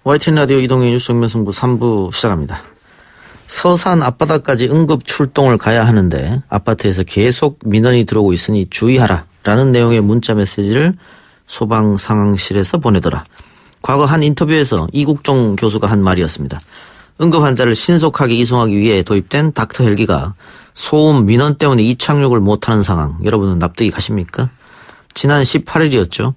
YTN 라디오 이동의 뉴스 정면승부 3부 시작합니다. 서산 앞바다까지 응급 출동을 가야 하는데 아파트에서 계속 민원이 들어오고 있으니 주의하라라는 내용의 문자 메시지를 소방상황실에서 보내더라. 과거 한 인터뷰에서 이국종 교수가 한 말이었습니다. 응급 환자를 신속하게 이송하기 위해 도입된 닥터 헬기가 소음 민원 때문에 이착륙을 못하는 상황, 여러분은 납득이 가십니까? 지난 18일이었죠.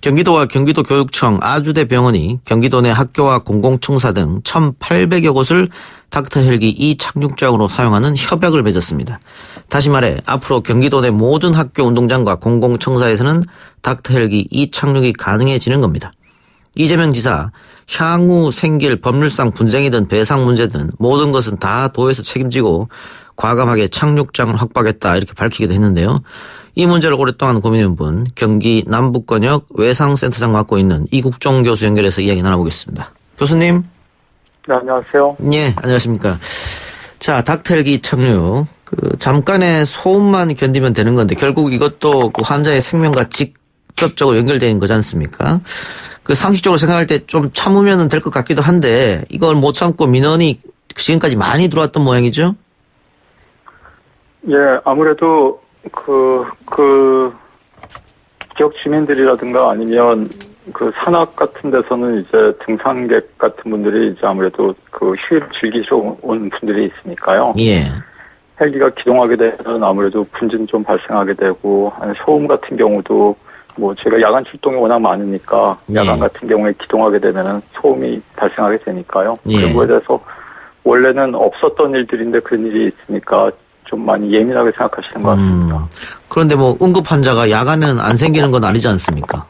경기도와 경기도교육청 아주대 병원이 경기도 내 학교와 공공청사 등 1,800여 곳을 닥터 헬기 이착륙장으로 사용하는 협약을 맺었습니다. 다시 말해 앞으로 경기도 내 모든 학교 운동장과 공공청사에서는 닥터 헬기 이착륙이 가능해지는 겁니다. 이재명 지사, 향후 생길 법률상 분쟁이든 배상 문제든 모든 것은 다 도에서 책임지고 과감하게 착륙장을 확보하겠다 이렇게 밝히기도 했는데요. 이 문제를 오랫동안 고민해온 분, 경기 남북권역 외상센터장 맡고 있는 이국종 교수 연결해서 이야기 나눠보겠습니다. 교수님. 네, 안녕하세요. 예, 안녕하십니까. 자, 닥터 헬기 착륙. 잠깐의 소음만 견디면 되는 건데 결국 이것도 그 환자의 생명과 직접적으로 연결되는 거지 않습니까? 상식적으로 생각할 때 좀 참으면 될 것 같기도 한데 이걸 못 참고 민원이 지금까지 많이 들어왔던 모양이죠? 예, 아무래도 지역 주민들이라든가 아니면 산악 같은 데서는 이제 등산객 같은 분들이 이제 아무래도 휴일 즐기시러 온 분들이 있으니까요. 예. 헬기가 기동하게 되면 아무래도 분진 좀 발생하게 되고, 소음 같은 경우도 제가 야간 출동이 워낙 많으니까 야간 같은 경우에 기동하게 되면은 소음이 발생하게 되니까요. 그런 거에 대해서 원래는 없었던 일들인데 그런 일이 있으니까 좀 많이 예민하게 생각하시는 것 같습니다. 그런데 응급 환자가 야간에는 안 생기는 건 아니지 않습니까?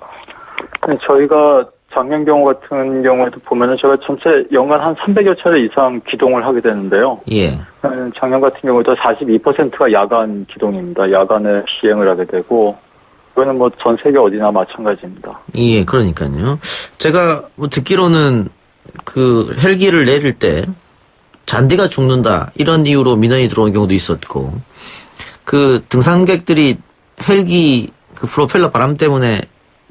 네, 저희가 작년 경우 같은 경우에도 보면은 제가 전체 연간 한 300여 차례 이상 기동을 하게 되는데요. 예. 작년 같은 경우도 42%가 야간 기동입니다. 야간에 시행을 하게 되고, 그거는 전 세계 어디나 마찬가지입니다. 예, 그러니까요. 제가 듣기로는 헬기를 내릴 때 잔디가 죽는다 이런 이유로 민원이 들어온 경우도 있었고, 등산객들이 헬기 프로펠러 바람 때문에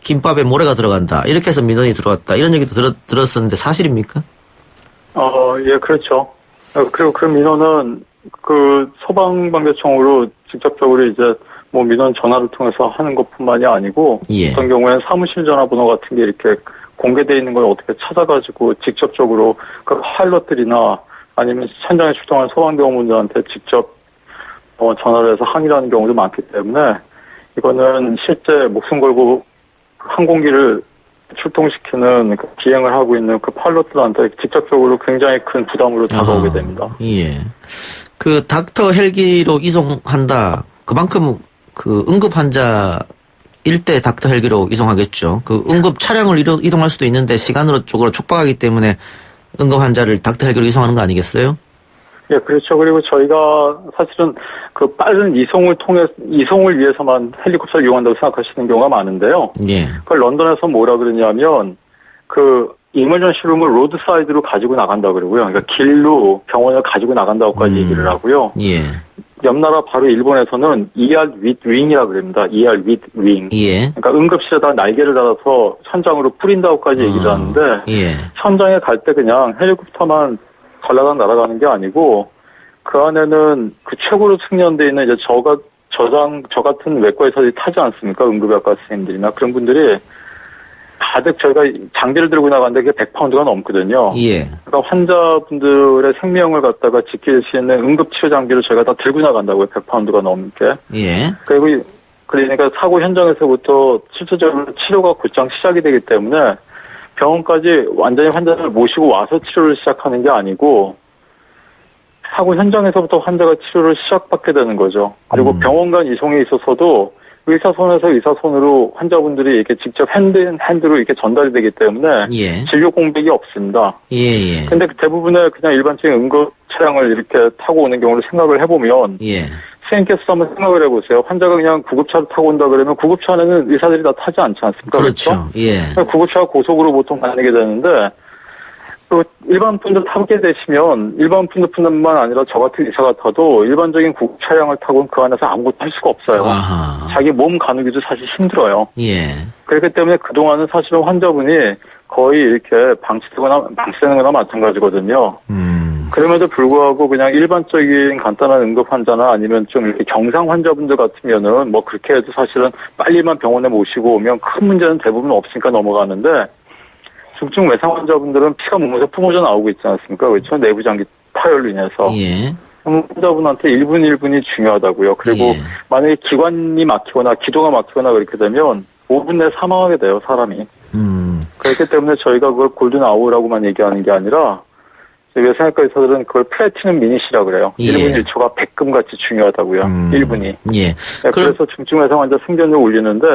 김밥에 모래가 들어간다 이렇게 해서 민원이 들어왔다 이런 얘기도 들었었는데 사실입니까? 예, 그렇죠. 그리고 그 민원은 소방방재청으로 직접적으로 이제 민원 전화를 통해서 하는 것뿐만이 아니고, 어떤 경우에는 사무실 전화번호 같은 게 이렇게 공개되어 있는 걸 어떻게 찾아가지고 직접적으로 파일럿들이나 아니면 현장에 출동한 소방대원분들한테 직접 전화를 해서 항의를 하는 경우도 많기 때문에 이거는 실제 목숨 걸고 항공기를 출동시키는 비행을 하고 있는 파일럿들한테 직접적으로 굉장히 큰 부담으로 다가오게 됩니다. 예. 닥터 헬기로 이송한다. 그만큼 응급 환자일 때 닥터 헬기로 이송하겠죠. 응급 차량을 이동할 수도 있는데 시간으로 촉박하기 때문에 응급 환자를 닥터 헬기로 이송하는 거 아니겠어요? 예, 그렇죠. 그리고 저희가 사실은 빠른 이송을 위해서만 헬리콥터를 이용한다고 생각하시는 경우가 많은데요. 예. 런던에서 뭐라 그러냐면, 이머전시 룸을 로드사이드로 가지고 나간다 그러고요. 그러니까 길로 병원을 가지고 나간다고까지 얘기를 하고요. 예. 옆 나라 바로 일본에서는 ER with wing이라고 그럽니다. ER with wing. 예. 그러니까 응급실에다 날개를 달아서 현장으로 뿌린다고까지 얘기를 하는데, 예. 현장에 갈 때 그냥 헬리콥터만 달라가 날아가는 게 아니고, 그 안에는 최고로 숙련되어 있는 이제 저 같은 외과의사들이 타지 않습니까? 응급의학과 선생님들이나 그런 분들이 가득 저희가 장비를 들고 나가는데 그게 100파운드가 넘거든요. 예. 그러니까 환자분들의 생명을 갖다가 지킬 수 있는 응급치료 장비를 저희가 다 들고 나간다고요. 100파운드가 넘게. 예. 그러니까 사고 현장에서부터 실질적으로 치료가 곧장 시작이 되기 때문에 병원까지 완전히 환자를 모시고 와서 치료를 시작하는 게 아니고 사고 현장에서부터 환자가 치료를 시작받게 되는 거죠. 그리고 병원 간 이송에 있어서도 의사 손에서 의사 손으로 환자분들이 이렇게 직접 핸드로 이렇게 전달이 되기 때문에 예. 진료 공백이 없습니다. 예. 근데 대부분의 그냥 일반적인 응급 차량을 이렇게 타고 오는 경우를 생각을 해보면 예. 선생님께서 한번 생각을 해보세요. 환자가 그냥 구급차를 타고 온다 그러면 구급차 안에는 의사들이 다 타지 않지 않습니까? 그렇죠. 예. 구급차가 고속으로 보통 다니게 되는데 일반 분들 타게 되시면 일반 분들뿐만 아니라 저 같은 의사 같아도 일반적인 구급 차량을 타고는 그 안에서 아무것도 할 수가 없어요. 아하. 자기 몸 가누기도 사실 힘들어요. 예. 그렇기 때문에 그동안은 사실은 환자분이 거의 이렇게 방치되는 거나 마찬가지거든요. 그럼에도 불구하고 그냥 일반적인 간단한 응급 환자나 아니면 좀 이렇게 경상 환자분들 같으면은 뭐 그렇게 해도 사실은 빨리만 병원에 모시고 오면 큰 문제는 대부분 없으니까 넘어가는데 중증 외상 환자분들은 피가 몸에서 뿜어져 나오고 있지 않습니까? 그렇죠? 내부 장기 파열로 인해서. 예. 환자분한테 1분 1분이 중요하다고요. 그리고 예. 만약에 기관이 막히거나 기도가 막히거나 그렇게 되면 5분 내에 사망하게 돼요, 사람이. 그렇기 때문에 저희가 그걸 골든 아워라고만 얘기하는 게 아니라 외상외과 의사들은 그걸 플래티넘 미닛이라고 그래요. 예. 1분 1초가 100금같이 중요하다고요. 1분이. 예. 네, 그래서 중증 외상 환자 생존을 올리는데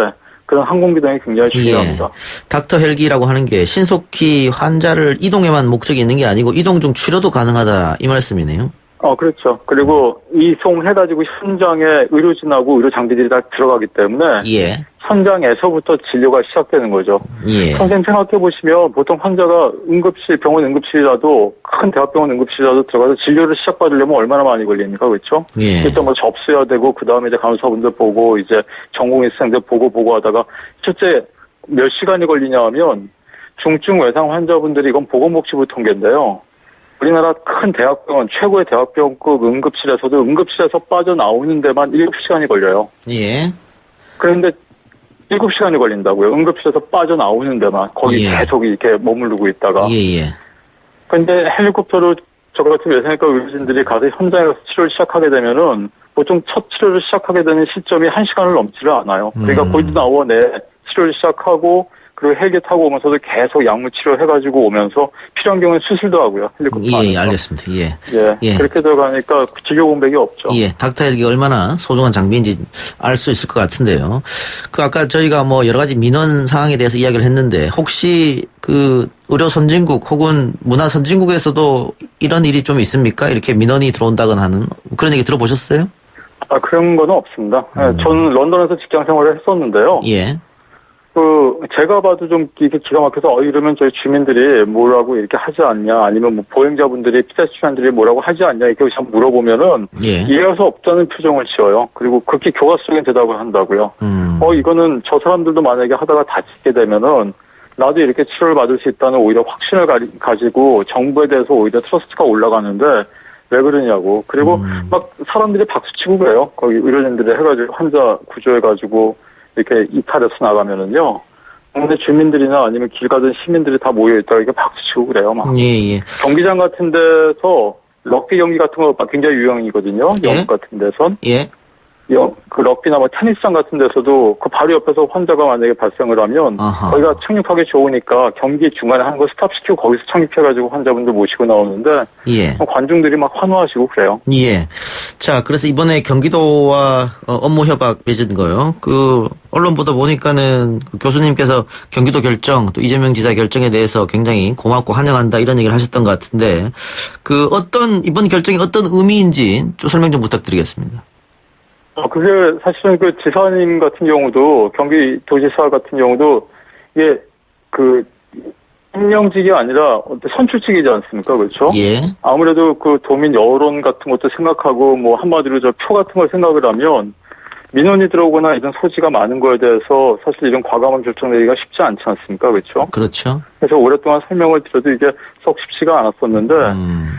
그런 항공기동이 굉장히 중요합니다. 예. 닥터 헬기라고 하는 게 신속히 환자를 이동에만 목적이 있는 게 아니고 이동 중 치료도 가능하다 이 말씀이네요. 그렇죠. 그리고 이송해가지고 현장에 의료진하고 의료 장비들이 다 들어가기 때문에 예. 현장에서부터 진료가 시작되는 거죠. 예. 선생님 생각해보시면 보통 환자가 병원 응급실이라도 큰 대학병원 응급실이라도 들어가서 진료를 시작받으려면 얼마나 많이 걸립니까? 그렇죠? 예. 일단 뭐 접수해야 되고 그 다음에 이제 간호사분들 보고 이제 전공의생들 보고 하다가 실제 몇 시간이 걸리냐 하면 중증 외상 환자분들이 이건 보건복지부 통계인데요. 우리나라 큰 대학병원, 최고의 대학병원급 응급실에서도 응급실에서 빠져나오는 데만 7시간이 걸려요. 예. 그런데 7시간이 걸린다고요. 응급실에서 빠져나오는 데만. 거기 예. 계속 이렇게 머무르고 있다가. 예. 근데 헬리콥터로 저 같은 외상외과 의료진들이 가서 현장에 가서 치료를 시작하게 되면은 보통 첫 치료를 시작하게 되는 시점이 1시간을 넘지를 않아요. 그러니까 골든 아워 내에 치료를 시작하고 그리고 헬기 타고 오면서도 계속 약물 치료해가지고 오면서 필요한 경우는 수술도 하고요. 헬리콥터 안에서. 예, 알겠습니다. 예. 예. 그렇게 들어가니까 진료 공백이 없죠. 예, 닥터 헬기가 얼마나 소중한 장비인지 알 수 있을 것 같은데요. 아까 저희가 뭐 여러 가지 민원 사항에 대해서 이야기를 했는데 혹시 그 의료 선진국 혹은 문화 선진국에서도 이런 일이 좀 있습니까? 이렇게 민원이 들어온다거나 하는 그런 얘기 들어보셨어요? 그런 거는 없습니다. 저는 런던에서 직장 생활을 했었는데요. 예. 제가 봐도 좀 이게 기가 막혀서 이러면 저희 주민들이 뭐라고 이렇게 하지 않냐, 아니면 뭐 보행자분들이, 피대스트리언들이 뭐라고 하지 않냐, 이렇게 참 물어보면은, 예. 이해할 수 없다는 표정을 지어요. 그리고 그렇게 교과서적인 대답을 한다고요. 이거는 저 사람들도 만약에 하다가 다치게 되면은, 나도 이렇게 치료를 받을 수 있다는 오히려 확신을 가지고 정부에 대해서 오히려 트러스트가 올라가는데, 왜 그러냐고. 그리고 막 사람들이 박수치고 그래요. 거기 의료진들이 해가지고, 환자 구조해가지고, 이렇게 이탈해서 나가면은요. 근데 주민들이나 아니면 길 가던 시민들이 다 모여있다가 이렇게 박수치고 그래요, 막. 예. 경기장 같은 데서 럭비 경기 같은 거 굉장히 유형이거든요. 예? 영국 같은 데선. 예. 그 럭비나 뭐 테니스장 같은 데서도 그 바로 옆에서 환자가 만약에 발생을 하면 아하. 거기가 착륙하기 좋으니까 경기 중간에 하는 거 스탑시키고 거기서 착륙해가지고 환자분들 모시고 나오는데 예. 관중들이 막 환호하시고 그래요. 예. 자, 그래서 이번에 경기도와 업무 협약 맺은 거요. 언론 보도 보니까는 교수님께서 경기도 결정, 또 이재명 지사 결정에 대해서 굉장히 고맙고 환영한다 이런 얘기를 하셨던 것 같은데, 이번 결정이 어떤 의미인지 좀 설명 좀 부탁드리겠습니다. 그게 사실은 그 지사님 같은 경우도, 경기도지사 같은 경우도, 이게 임명직이 아니라 선출직이지 않습니까? 그렇죠? 예. 아무래도 그 도민 여론 같은 것도 생각하고, 뭐 한마디로 저 표 같은 걸 생각을 하면, 민원이 들어오거나 이런 소지가 많은 거에 대해서 사실 이런 과감한 결정 내리기가 쉽지 않지 않습니까? 그렇죠? 그렇죠. 그래서 오랫동안 설명을 드려도 이게 썩 쉽지가 않았었는데,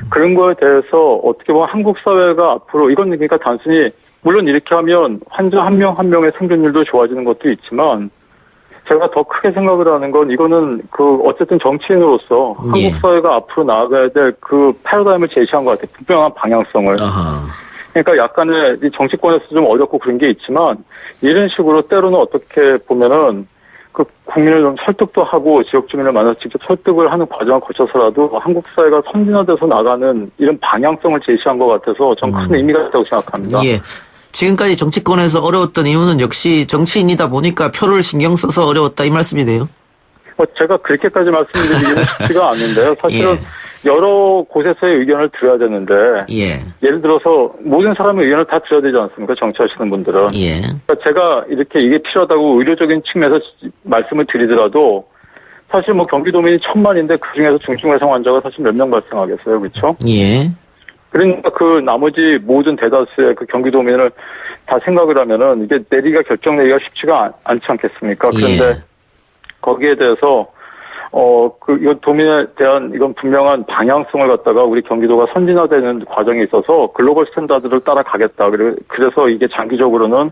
그런 거에 대해서 어떻게 보면 한국 사회가 앞으로, 이건 그러니까 단순히 물론 이렇게 하면 환자 한 명 한 명의 생존율도 좋아지는 것도 있지만 제가 더 크게 생각을 하는 건 이거는 어쨌든 정치인으로서 예. 한국 사회가 앞으로 나아가야 될 그 패러다임을 제시한 것 같아요. 분명한 방향성을. 아하. 그러니까 약간의 이 정치권에서 좀 어렵고 그런 게 있지만 이런 식으로 때로는 어떻게 보면은 그 국민을 좀 설득도 하고 지역 주민을 만나서 직접 설득을 하는 과정을 거쳐서라도 한국 사회가 선진화돼서 나가는 이런 방향성을 제시한 것 같아서 전 큰 의미가 있다고 생각합니다. 예. 지금까지 정치권에서 어려웠던 이유는 역시 정치인이다 보니까 표를 신경 써서 어려웠다 이 말씀이네요. 제가 그렇게까지 말씀드리기는 쉽지가 않는데요. 사실은 예. 여러 곳에서의 의견을 들어야 되는데 예. 예를 들어서 모든 사람의 의견을 다 들어야 되지 않습니까? 정치하시는 분들은. 예. 그러니까 제가 이렇게 이게 필요하다고 의료적인 측면에서 말씀을 드리더라도 사실 뭐 경기도민이 1000만인데 그중에서 중증외상 환자가 사실 몇 명 발생하겠어요. 그렇죠? 예. 그러니까 그 나머지 모든 대다수의 그 경기도민을 다 생각을 하면은 이게 결정 내리기가 쉽지가 않지 않겠습니까? 그런데 예. 거기에 대해서 이건 도민에 대한 이건 분명한 방향성을 갖다가 우리 경기도가 선진화되는 과정에 있어서 글로벌 스탠다드를 따라가겠다. 그래서 이게 장기적으로는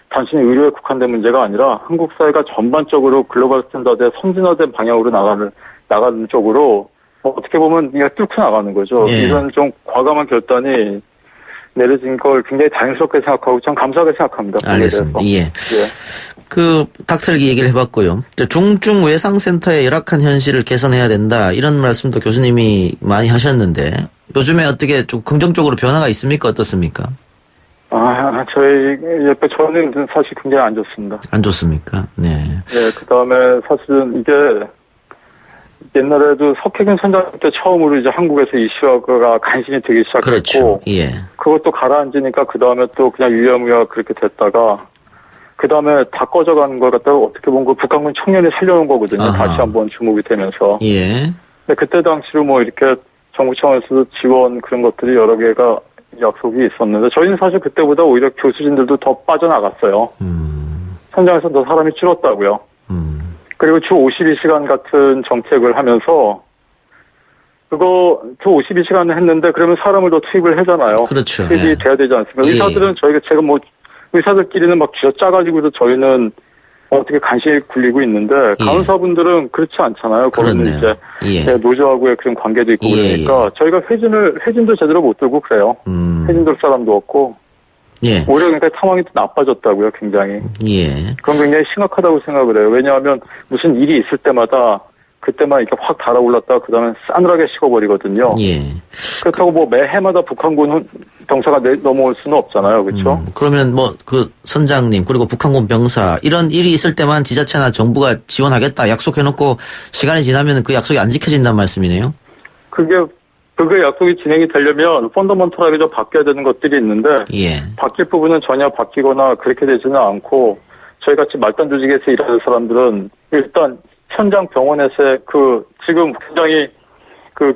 단순히 의료에 국한된 문제가 아니라 한국 사회가 전반적으로 글로벌 스탠다드에 선진화된 방향으로 나가는 쪽으로 어떻게 보면 그냥 뚫고 나가는 거죠. 예. 이런 좀 과감한 결단이 내려진 걸 굉장히 다행스럽게 생각하고 참 감사하게 생각합니다. 알겠습니다. 예. 닥터기 얘기를 해봤고요. 중증 외상센터의 열악한 현실을 개선해야 된다. 이런 말씀도 교수님이 많이 하셨는데 요즘에 어떻게 좀 긍정적으로 변화가 있습니까? 어떻습니까? 저는 사실 굉장히 안 좋습니다. 안 좋습니까? 네. 네, 그 다음에 사실은 이게 옛날에도 석혜균 선장님 때 처음으로 이제 한국에서 이 시화가 간신히 되기 시작했고. 그렇죠. 예. 그것도 가라앉으니까 그 다음에 또 그냥 유야무야 그렇게 됐다가 그 다음에 다 꺼져가는 걸 갖다가 어떻게 보면 그 북한군 청년이 살려놓은 거거든요. 아하. 다시 한번 주목이 되면서. 예. 근데 그때 당시로 뭐 이렇게 정부 차원에서도 지원 그런 것들이 여러 개가 약속이 있었는데 저희는 사실 그때보다 오히려 교수진들도 더 빠져나갔어요. 현장에서 더 사람이 줄었다고요. 그리고 주 52시간 같은 정책을 하면서 그거 주 52시간을 했는데 그러면 사람을 더 투입을 하잖아요. 그렇죠. 투입이 돼야 되지 않습니까? 예. 의사들은 제가 뭐 의사들끼리는 막 쥐어짜가지고도 저희는 어떻게 간신히 굴리고 있는데 간호사분들은 그렇지 않잖아요. 거기는 이제 노조하고의 그런 관계도 있고 그러니까 저희가 회진도 제대로 못 들고 그래요. 회진 들 사람도 없고 오히려 그러니까 상황이 또 나빠졌다고요. 굉장히. 그건 굉장히 심각하다고 생각을 해요. 왜냐하면 무슨 일이 있을 때마다 그때만 이렇게 확 달아올랐다가 그 다음에 싸늘하게 식어버리거든요. 그렇다고 뭐 매해마다 북한군 병사가 넘어올 수는 없잖아요. 그렇죠? 그러면 뭐 그 선장님 그리고 북한군 병사 이런 일이 있을 때만 지자체나 정부가 지원하겠다 약속해놓고 시간이 지나면 그 약속이 안 지켜진다는 말씀이네요? 그게 약속이 진행이 되려면 펀더먼털하게 좀 바뀌어야 되는 것들이 있는데 바뀔 부분은 전혀 바뀌거나 그렇게 되지는 않고 저희같이 말단 조직에서 일하는 사람들은 일단 현장 병원에서의 지금 굉장히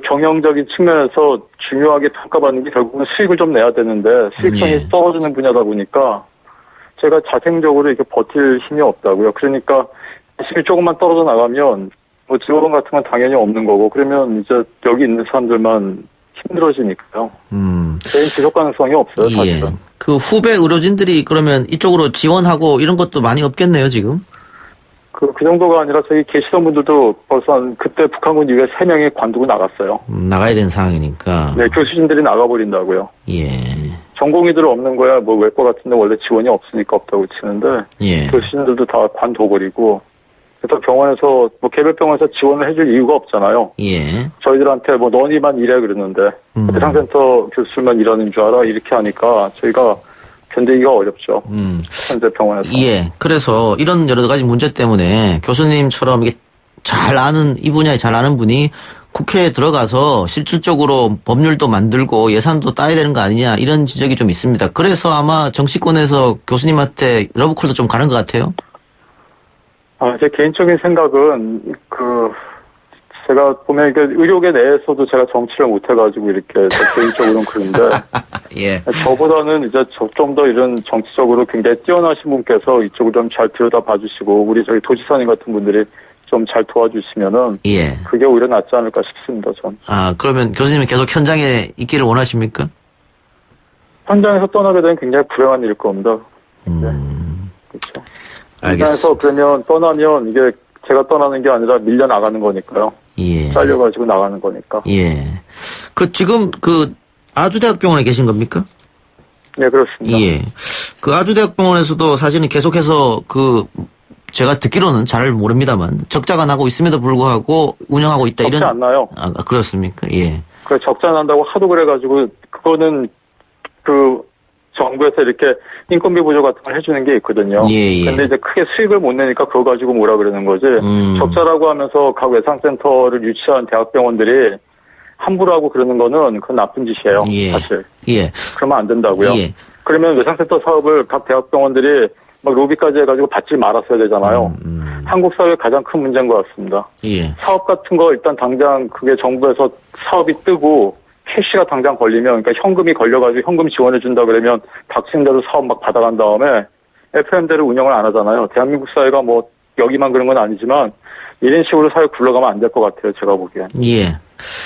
경영적인 측면에서 중요하게 평가받는 게 결국은 수익을 좀 내야 되는데 수익성이 떨어지는 분야다 보니까 제가 자생적으로 이렇게 버틸 힘이 없다고요. 그러니까 수익이 조금만 떨어져 나가면 뭐 지원 같은 건 당연히 없는 거고 그러면 이제 여기 있는 사람들만 힘들어지니까요. 개인 지속 가능성이 없어요. 사실은. 그 후배 의료진들이 그러면 이쪽으로 지원하고 이런 것도 많이 없겠네요, 지금? 그 정도가 아니라 저기 계시던 분들도 벌써 그때 북한군 이후에 3명이 관두고 나갔어요. 나가야 되는 상황이니까. 네, 교수진들이 나가버린다고요. 전공의들 없는 거야 뭐 외과 같은데 원래 지원이 없으니까 없다고 치는데 교수진들도 다 관둬버리고 그래서 병원에서 뭐 개별 병원에서 지원을 해줄 이유가 없잖아요. 저희들한테 뭐 너희만 일해 그러는데 대상센터 교수만 일하는 줄 알아 이렇게 하니까 저희가 견디기가 어렵죠. 현재 병원에서. 그래서 이런 여러 가지 문제 때문에 교수님처럼 이게 이 분야에 잘 아는 분이 국회에 들어가서 실질적으로 법률도 만들고 예산도 따야 되는 거 아니냐 이런 지적이 좀 있습니다. 그래서 아마 정치권에서 교수님한테 러브콜도 좀 가는 것 같아요. 제 개인적인 생각은 제가 보면 이게 의료계 내에서도 제가 정치를 못해가지고 이렇게 개인적으로는 그런데 저보다는 이제 좀 더 이런 정치적으로 굉장히 뛰어나신 분께서 이쪽을 좀 잘 들여다봐주시고 우리 저희 도지사님 같은 분들이 좀 잘 도와주시면은 그게 오히려 낫지 않을까 싶습니다. 전. 그러면 교수님은 계속 현장에 있기를 원하십니까? 현장에서 떠나게 되면 굉장히 불행한 일일 겁니다. 그렇죠. 현장에서 그러면 떠나면 이게 제가 떠나는 게 아니라 밀려 나가는 거니까요. 잘려가지고 나가는 거니까. 지금 아주대학병원에 계신 겁니까? 네, 그렇습니다. 그 아주대학병원에서도 사실은 계속해서 제가 듣기로는 잘 모릅니다만 적자가 나고 있음에도 불구하고 운영하고 있다 적자 안 나요. 그렇습니까? 그 적자 난다고 하도 그래가지고 그거는 정부에서 이렇게 인건비 보조 같은 걸 해주는 게 있거든요. 근데 이제 크게 수익을 못 내니까 그거 가지고 뭐라 그러는 거지. 적자라고 하면서 각 외상센터를 유치한 대학병원들이 함부로 하고 그러는 거는 그건 나쁜 짓이에요. 사실. 그러면 안 된다고요. 그러면 외상센터 사업을 각 대학병원들이 막 로비까지 해가지고 받지 말았어야 되잖아요. 한국 사회의 가장 큰 문제인 것 같습니다. 사업 같은 거 일단 당장 그게 정부에서 사업이 뜨고 캐시가 당장 걸리면, 그러니까 현금이 걸려가지고 현금 지원해준다 그러면 닥친 대로 사업 막 받아간 다음에 FM대로 운영을 안 하잖아요. 대한민국 사회가 뭐 여기만 그런 건 아니지만 이런 식으로 사회 굴러가면 안 될 것 같아요. 제가 보기엔. 예.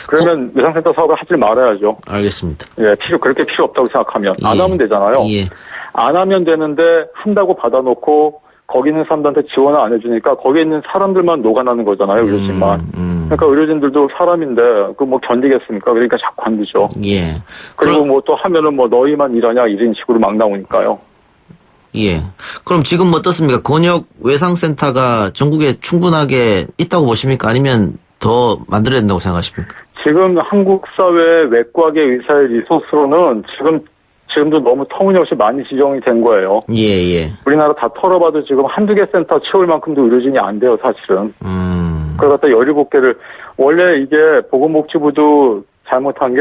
그러면 외상센터 사업을 하지 말아야죠. 알겠습니다. 예, 그렇게 필요 없다고 생각하면 안 예. 하면 되잖아요. 예. 안 하면 되는데 한다고 받아놓고 거기 있는 사람들한테 지원을 안 해주니까 거기에 있는 사람들만 녹아나는 거잖아요. 의료진만. 그러니까 의료진들도 사람인데 그 뭐 견디겠습니까? 그러니까 자꾸 관두죠. 예. 그리고 뭐 또 하면은 뭐 너희만 일하냐 이런 식으로 막 나오니까요. 예. 그럼 지금 어떻습니까? 권역 외상센터가 전국에 충분하게 있다고 보십니까? 아니면 더 만들어야 된다고 생각하십니까? 지금 한국 사회 외과계 의사의 리소스로는 지금도 너무 터무니없이 많이 지정이 된 거예요. 예. 우리나라 다 털어봐도 지금 한두 개 센터 채울 만큼도 의료진이 안 돼요, 사실은. 그걸 갖다 17개를, 원래 이게 보건복지부도 잘못한 게,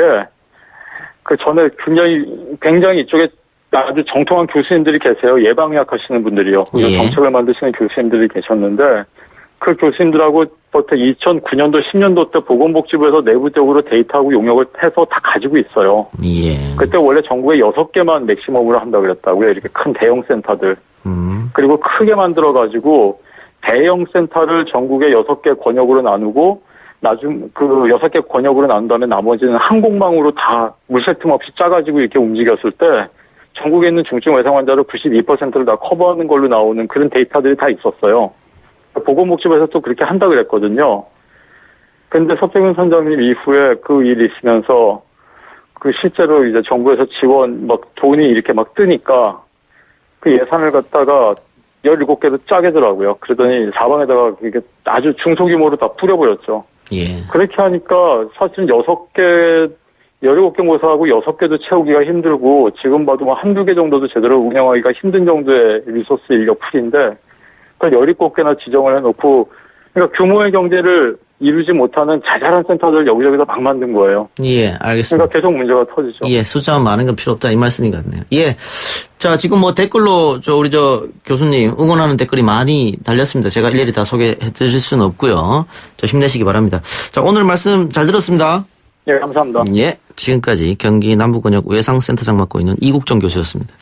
그 전에 굉장히 이쪽에 아주 정통한 교수님들이 계세요. 예방의학 하시는 분들이요. 예. 정책을 만드시는 교수님들이 계셨는데, 그 교수님들하고 보통 2009년도, 10년도 때 보건복지부에서 내부적으로 데이터하고 용역을 해서 다 가지고 있어요. 예. 그때 원래 전국에 6개만 맥시멈으로 한다고 그랬다고요. 이렇게 큰 대형 센터들. 그리고 크게 만들어가지고 대형 센터를 전국에 6개 권역으로 나누고 그 6개 권역으로 나눈 다음에 나머지는 항공망으로 다 물색 틈 없이 짜가지고 이렇게 움직였을 때 전국에 있는 중증 외상 환자를 92%를 다 커버하는 걸로 나오는 그런 데이터들이 다 있었어요. 보건복지부에서 또 그렇게 한다 그랬거든요. 근데 서태균 선장님 이후에 그 일이 있으면서 그 실제로 이제 정부에서 지원 돈이 이렇게 막 뜨니까 그 예산을 갖다가 17개도 짜게더라고요. 그러더니 사방에다가 이게 아주 중소규모로 다 뿌려버렸죠. 예. 그렇게 하니까 사실은 17개 모사하고 6개도 채우기가 힘들고 지금 봐도 뭐 한두 개 정도도 제대로 운영하기가 힘든 정도의 리소스 인력 풀인데 그 17개나 지정을 해놓고 그러니까 규모의 경제를 이루지 못하는 자잘한 센터들 여기저기서 막 만든 거예요. 예, 알겠습니다. 그러니까 계속 문제가 터지죠. 예, 숫자만 많은 건 필요 없다 이 말씀인 것 같네요. 예. 자, 지금 뭐 댓글로 우리 교수님 응원하는 댓글이 많이 달렸습니다. 제가 일일이 다 소개해 드릴 수는 없고요. 힘내시기 바랍니다. 자, 오늘 말씀 잘 들었습니다. 예, 감사합니다. 예. 지금까지 경기 남부권역 외상센터장 맡고 있는 이국정 교수였습니다.